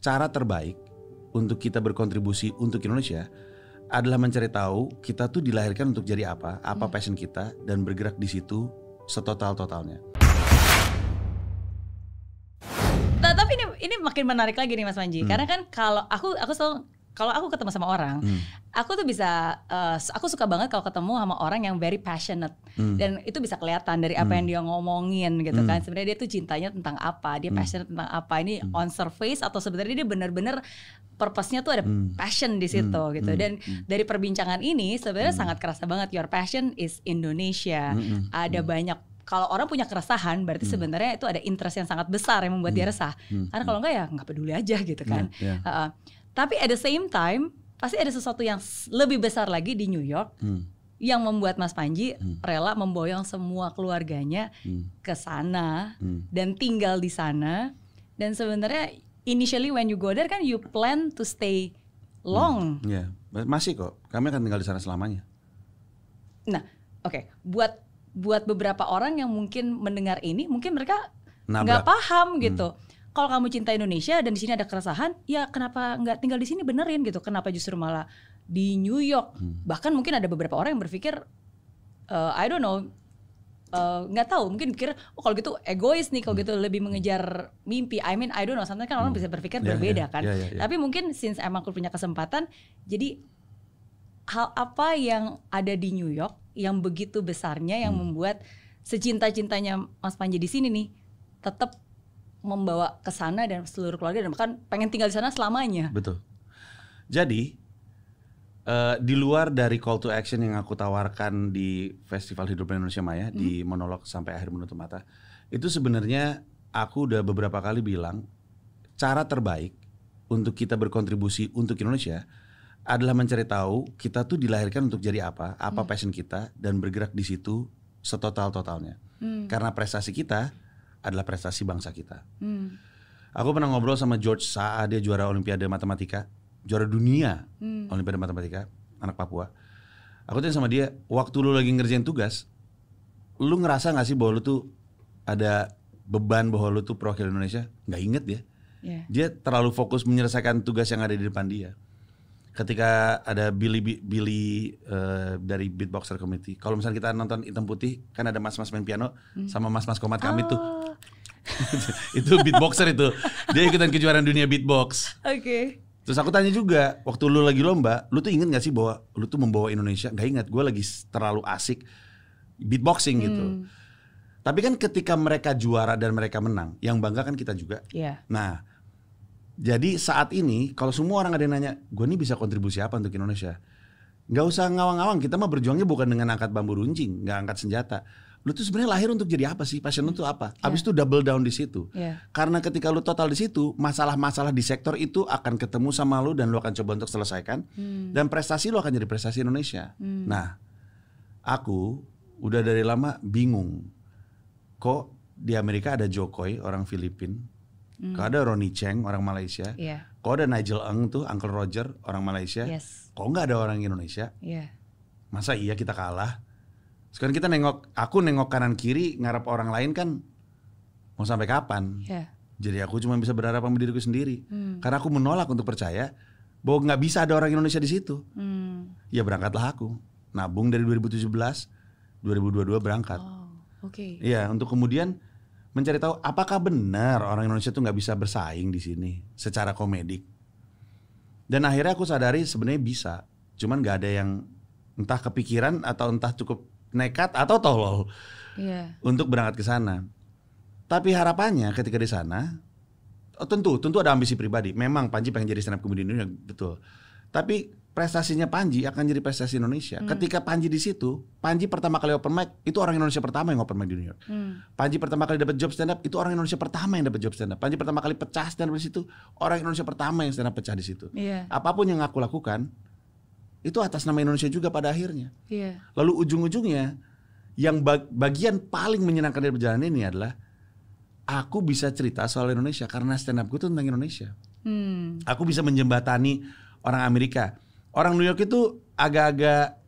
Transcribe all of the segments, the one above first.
cara terbaik untuk kita berkontribusi untuk Indonesia adalah mencari tahu kita tuh dilahirkan untuk jadi apa passion kita, dan bergerak di situ setotal-totalnya. Nah, tapi ini makin menarik lagi nih Mas Panji, karena kan kalau aku selalu, kalau aku ketemu sama orang, aku tuh bisa, aku suka banget kalau ketemu sama orang yang very passionate, dan itu bisa kelihatan dari apa yang dia ngomongin gitu kan. Sebenarnya dia tuh cintanya tentang apa, dia passionate tentang apa. Ini on surface atau sebenarnya dia benar-benar purpose-nya tuh ada passion di situ gitu. Dan dari perbincangan ini sebenarnya sangat kerasa banget your passion is Indonesia. Ada banyak, kalau orang punya keresahan berarti sebenarnya itu ada interest yang sangat besar yang membuat dia resah. Karena kalau enggak ya nggak peduli aja gitu kan. Tapi at the same time pasti ada sesuatu yang lebih besar lagi di New York yang membuat Mas Panji rela memboyong semua keluarganya ke sana dan tinggal di sana. Dan sebenarnya initially when you go there kan you plan to stay long. Masih kok, kami akan tinggal di sana selamanya. Nah, oke. Buat beberapa orang yang mungkin mendengar ini, mungkin mereka nggak paham gitu. Kalau kamu cinta Indonesia dan di sini ada keresahan, ya kenapa nggak tinggal di sini benerin gitu? Kenapa justru malah di New York? Bahkan mungkin ada beberapa orang yang berpikir, I don't know, nggak tahu, mungkin pikir, oh kalau gitu egois nih, kalau gitu lebih mengejar mimpi. I mean, I don't know. Sometimes kan orang bisa berpikir berbeda kan. Tapi mungkin since emang aku punya kesempatan, jadi hal apa yang ada di New York yang begitu besarnya yang membuat secinta-cintanya Mas Panji di sini nih tetap membawa ke sana dan seluruh keluarga, dan bahkan pengen tinggal di sana selamanya. Betul. Jadi di luar dari call to action yang aku tawarkan di Festival Hidup Indonesia Maya, di monolog sampai akhir menutup mata, itu sebenarnya aku udah beberapa kali bilang cara terbaik untuk kita berkontribusi untuk Indonesia adalah mencari tahu kita tuh dilahirkan untuk jadi apa passion kita, dan bergerak di situ setotal-totalnya. Karena prestasi kita adalah prestasi bangsa kita. Aku pernah ngobrol sama George Saa, dia juara Olimpiade Matematika, juara dunia Olimpiade Matematika, anak Papua. Aku tanya sama dia, waktu lu lagi ngerjain tugas, lu ngerasa gak sih bahwa lu tuh ada beban bahwa lu tuh perwakilan Indonesia? Gak inget dia. Dia terlalu fokus menyelesaikan tugas yang ada di depan dia. Ketika ada Billy dari Beatboxer Community, kalau misalnya kita nonton Hitam Putih, kan ada mas-mas main piano sama mas-mas komat kami tuh. Itu beatboxer itu. Dia ikutan kejuaraan dunia beatbox. Terus aku tanya juga, waktu lu lagi lomba, lu tuh inget gak sih bahwa lu tuh membawa Indonesia? Gak ingat, gue lagi terlalu asik beatboxing gitu. Tapi kan ketika mereka juara dan mereka menang, yang bangga kan kita juga. Nah, jadi saat ini kalau semua orang ada yang nanya, gue nih bisa kontribusi apa untuk Indonesia? Gak usah ngawang-ngawang, kita mah berjuangnya bukan dengan angkat bambu runcing, gak angkat senjata. Lu tuh sebenarnya lahir untuk jadi apa sih? Passion lu tuh apa? Abis itu double down di situ. Karena ketika lu total di situ, masalah-masalah di sektor itu akan ketemu sama lu dan lu akan coba untuk selesaikan. Dan prestasi lu akan jadi prestasi Indonesia. Nah, aku udah dari lama bingung. Kok di Amerika ada Jokowi orang Filipina, kok ada Ronnie Cheng orang Malaysia, kok ada Nigel Eng tuh Uncle Roger orang Malaysia, kok nggak ada orang Indonesia? Masa iya kita kalah? Sekarang kita aku nengok kanan kiri ngarep orang lain kan mau sampai kapan? Jadi aku cuma bisa berharap sama diriku sendiri. Karena aku menolak untuk percaya bahwa nggak bisa ada orang Indonesia di situ. Ya berangkatlah aku. Nabung dari 2017, 2022 berangkat. Iya, untuk kemudian mencari tahu apakah benar orang Indonesia tuh nggak bisa bersaing di sini secara komedik. Dan akhirnya aku sadari sebenarnya bisa. Cuman nggak ada yang entah kepikiran atau entah cukup nekat atau tolol untuk berangkat ke sana. Tapi harapannya ketika di sana, tentu ada ambisi pribadi. Memang Panji pengen jadi stand up comedian Indonesia, betul. Tapi prestasinya Panji akan jadi prestasi Indonesia. Ketika Panji di situ, Panji pertama kali open mic itu orang Indonesia pertama yang open mic di New York. Panji pertama kali dapat job stand up itu orang Indonesia pertama yang dapat job stand up. Panji pertama kali pecah stand up di situ, orang Indonesia pertama yang stand up pecah di situ. Apapun yang aku lakukan itu atas nama Indonesia juga pada akhirnya. Lalu ujung-ujungnya yang bagian paling menyenangkan dari perjalanan ini adalah aku bisa cerita soal Indonesia karena stand up gue itu tentang Indonesia. Aku bisa menjembatani orang Amerika. Orang New York itu agak-agak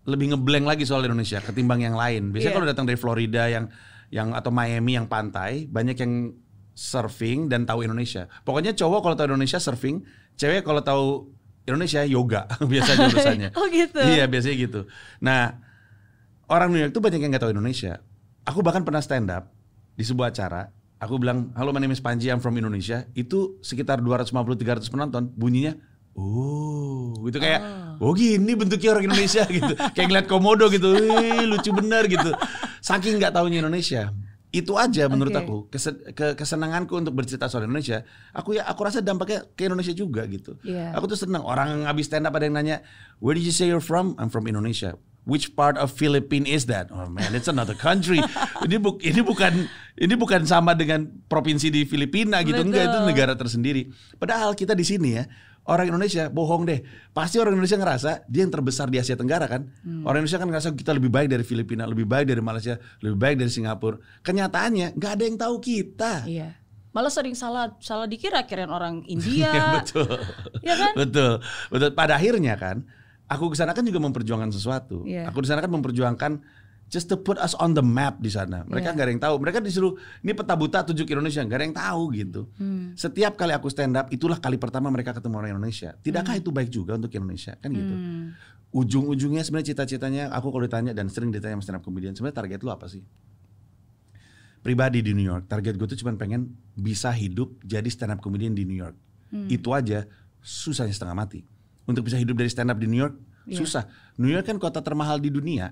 lebih ngeblank lagi soal Indonesia ketimbang yang lain. Biasanya kalau datang dari Florida yang atau Miami yang pantai, banyak yang surfing dan tahu Indonesia. Pokoknya cowok kalau tahu Indonesia surfing, cewek kalau tahu Indonesia yoga biasanya urusannya. Oh gitu. Iya biasanya gitu. Nah orang New York tuh banyak yang nggak tahu Indonesia. Aku bahkan pernah stand up di sebuah acara. Aku bilang, halo my name is Panji, I'm from Indonesia. Itu sekitar 250-300 penonton. Bunyinya, oh gitu kayak, oh gini bentuknya orang Indonesia gitu. Kayak ngeliat komodo gitu, wih lucu bener gitu. Saking nggak taunya Indonesia. Itu aja menurut aku kesenanganku untuk bercerita soal Indonesia. Aku rasa dampaknya ke Indonesia juga gitu. Aku tuh senang orang habis stand up ada yang nanya, where did you say you're from? I'm from Indonesia. Which part of Philippines is that? Oh man, it's another country. Ini bukan sama dengan provinsi di Filipina gitu. Betul. Enggak, itu negara tersendiri. Padahal kita di sini ya, orang Indonesia bohong deh. Pasti orang Indonesia ngerasa dia yang terbesar di Asia Tenggara kan. Orang Indonesia kan ngerasa kita lebih baik dari Filipina, lebih baik dari Malaysia, lebih baik dari Singapura. Kenyataannya nggak ada yang tahu kita. Iya. Malah sering salah dikira-kirain orang India. Betul. Ya kan? Betul. Pada akhirnya kan, aku kesana kan juga memperjuangkan sesuatu. Aku di sana kan memperjuangkan just to put us on the map di sana. Mereka nggak ada yang tahu. Mereka disuruh ini peta buta tunjuk Indonesia, nggak ada yang tahu gitu. Setiap kali aku stand up, itulah kali pertama mereka ketemu orang Indonesia. Tidakkah itu baik juga untuk Indonesia kan gitu? Ujung-ujungnya sebenarnya cita-citanya aku kalau ditanya dan sering ditanya sama stand up comedian, sebenarnya target lu apa sih? Pribadi di New York, target gue tuh cuma pengen bisa hidup jadi stand up comedian di New York. Itu aja susahnya setengah mati. Untuk bisa hidup dari stand up di New York susah. New York kan kota termahal di dunia.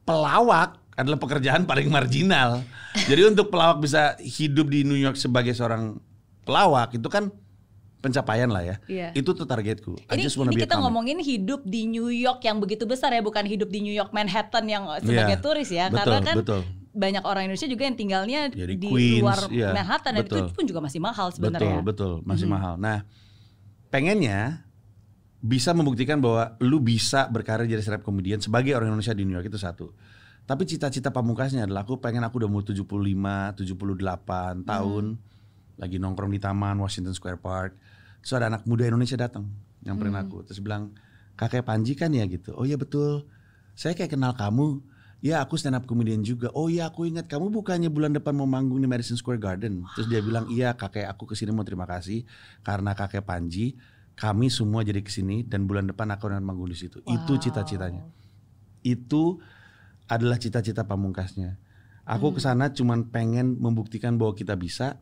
Pelawak adalah pekerjaan paling marginal. Jadi untuk pelawak bisa hidup di New York sebagai seorang pelawak itu kan pencapaian lah ya. Itu tuh targetku. Ini kita ngomongin hidup di New York yang begitu besar ya, bukan hidup di New York Manhattan yang sebagai turis ya. Karena kan banyak orang Indonesia juga yang tinggalnya di Queens, luar Manhattan dan itu pun juga masih mahal sebenarnya. Betul, masih mahal. Nah, pengennya bisa membuktikan bahwa lu bisa berkarir jadi stand up comedian sebagai orang Indonesia di New York itu satu. Tapi cita-cita pamungkasnya adalah aku udah mau 75, 78 tahun lagi nongkrong di taman Washington Square Park. Terus ada anak muda Indonesia datang nyamperin aku. Terus bilang, kakek Panji kan ya gitu. Oh iya betul, saya kayak kenal kamu. Ya aku stand up comedian juga. Oh iya aku ingat kamu bukannya bulan depan mau manggung di Madison Square Garden. Terus dia bilang, iya kakek aku kesini mau terima kasih karena kakek Panji kami semua jadi kesini dan bulan depan aku akan manggung di situ. Itu cita-citanya. Itu adalah cita-cita pamungkasnya. Aku kesana cuman pengen membuktikan bahwa kita bisa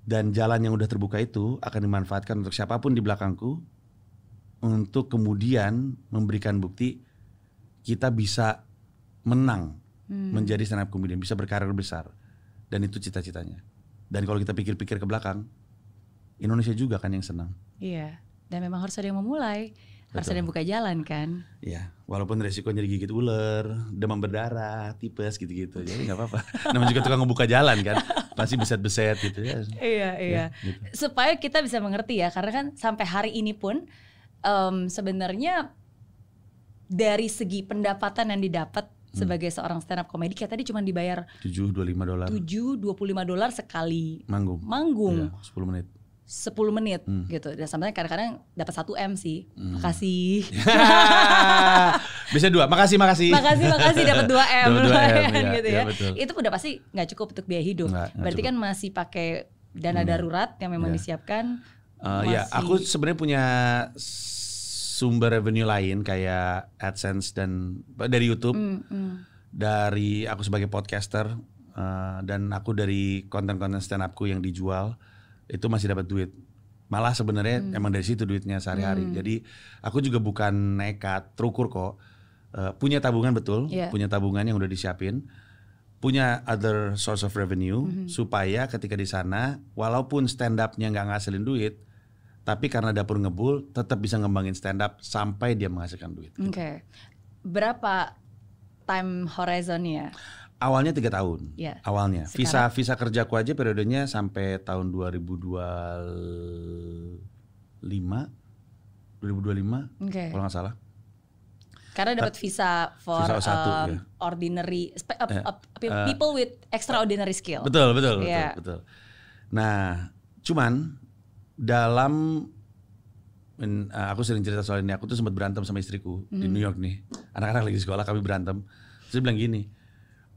dan jalan yang udah terbuka itu akan dimanfaatkan untuk siapapun di belakangku untuk kemudian memberikan bukti kita bisa menang menjadi stand up comedian, bisa berkarir besar dan itu cita-citanya. Dan kalau kita pikir-pikir ke belakang, Indonesia juga kan yang senang. Iya, dan memang harus ada yang memulai, harus ada yang buka jalan kan. Iya, walaupun resikonya digigit ular, demam berdarah, tipes gitu-gitu, jadi nggak apa-apa. Namanya juga tukang ngebuka jalan kan, pasti beset-beset gitu ya. Iya. Ya, gitu. Supaya kita bisa mengerti ya, karena kan sampai hari ini pun sebenarnya dari segi pendapatan yang didapat sebagai seorang stand up comedy, kayak tadi cuma dibayar $7.25. $7.25 sekali manggung. Iya, 10 menit. 10 menit gitu. Dan sampai kadang-kadang dapat 1 M sih. Makasih. Bisa 2. Makasih. Makasih dapat 2 M. Gitu ya. Betul. Itu udah pasti nggak cukup untuk biaya hidup. Nggak berarti cukup. Kan masih pakai dana darurat yang memang disiapkan. Ya, aku sebenarnya punya sumber revenue lain kayak AdSense dan dari YouTube. Dari aku sebagai podcaster dan aku dari konten-konten stand upku yang dijual. Itu masih dapat duit. Malah sebenarnya emang dari situ duitnya sehari-hari. Jadi aku juga bukan nekat, terukur kok. Punya tabungan betul, punya tabungan yang udah disiapin. Punya other source of revenue supaya ketika di sana walaupun stand up-nya nggak ngasilin duit, tapi karena dapur ngebul tetap bisa ngembangin stand up sampai dia menghasilkan duit. Oke. Berapa time horizonnya? Awalnya 3 tahun. Awalnya. Sekarang? Visa kerjaku aja periodenya sampai tahun 2025 kalau nggak salah. Karena dapat visa for ordinary people with extraordinary skill. Betul. Nah, cuman dalam aku sering cerita soal ini, aku tuh sempat berantem sama istriku di New York nih. Anak-anak lagi di sekolah kami berantem. Terus dia bilang gini,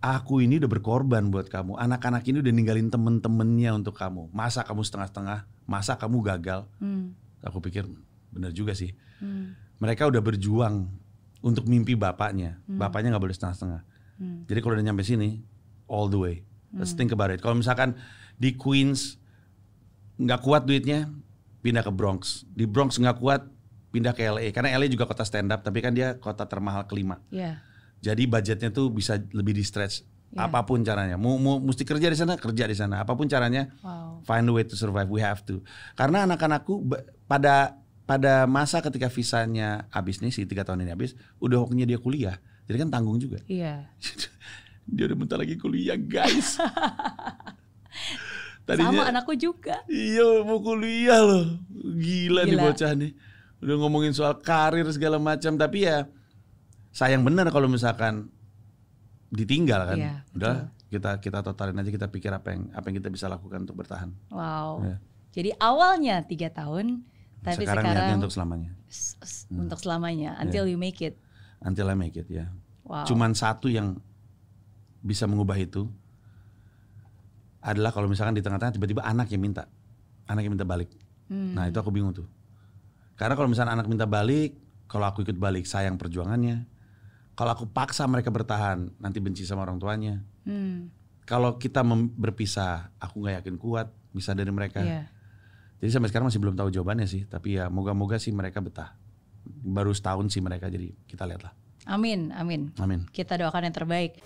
aku ini udah berkorban buat kamu. Anak-anak ini udah ninggalin temen-temennya untuk kamu. Masa kamu setengah-setengah? Masa kamu gagal? Aku pikir benar juga sih. Mereka udah berjuang untuk mimpi bapaknya. Bapaknya nggak boleh setengah-setengah. Jadi kalau udah nyampe sini, all the way. Let's think about it. Kalau misalkan di Queens nggak kuat duitnya, pindah ke Bronx. Di Bronx nggak kuat, pindah ke LA. Karena LA juga kota stand up, tapi kan dia kota termahal kelima. Yeah. Jadi budgetnya tuh bisa lebih di stretch. Apapun caranya. Mau mesti kerja di sana, kerja di sana. Apapun caranya, find a way to survive. We have to. Karena anak-anakku pada masa ketika visanya habis nih, si 3 tahun ini habis, udah waktunya dia kuliah. Jadi kan tanggung juga. Iya. Dia udah bentar lagi kuliah, guys. Sama anakku juga. Iya, mau kuliah loh. Gila nih bocah nih. Udah ngomongin soal karir segala macam, tapi ya sayang bener kalau misalkan ditinggal kan. Iya, udah kita totalin aja, kita pikir apa yang kita bisa lakukan untuk bertahan. Wow. Ya. Jadi awalnya 3 tahun, tapi sekarang untuk selamanya. Untuk selamanya, until you make it. Until I make it, ya. Wow. Cuman satu yang bisa mengubah itu adalah kalau misalkan di tengah-tengah tiba-tiba anak yang minta balik. Nah itu aku bingung tuh. Karena kalau misalkan anak minta balik, kalau aku ikut balik sayang perjuangannya. Kalau aku paksa mereka bertahan, nanti benci sama orang tuanya. Kalau kita berpisah, aku nggak yakin kuat bisa dari mereka. Yeah. Jadi sampai sekarang masih belum tahu jawabannya sih. Tapi ya moga-moga sih mereka betah. Baru setahun sih mereka, jadi kita lihatlah. Amin. Amin. Kita doakan yang terbaik.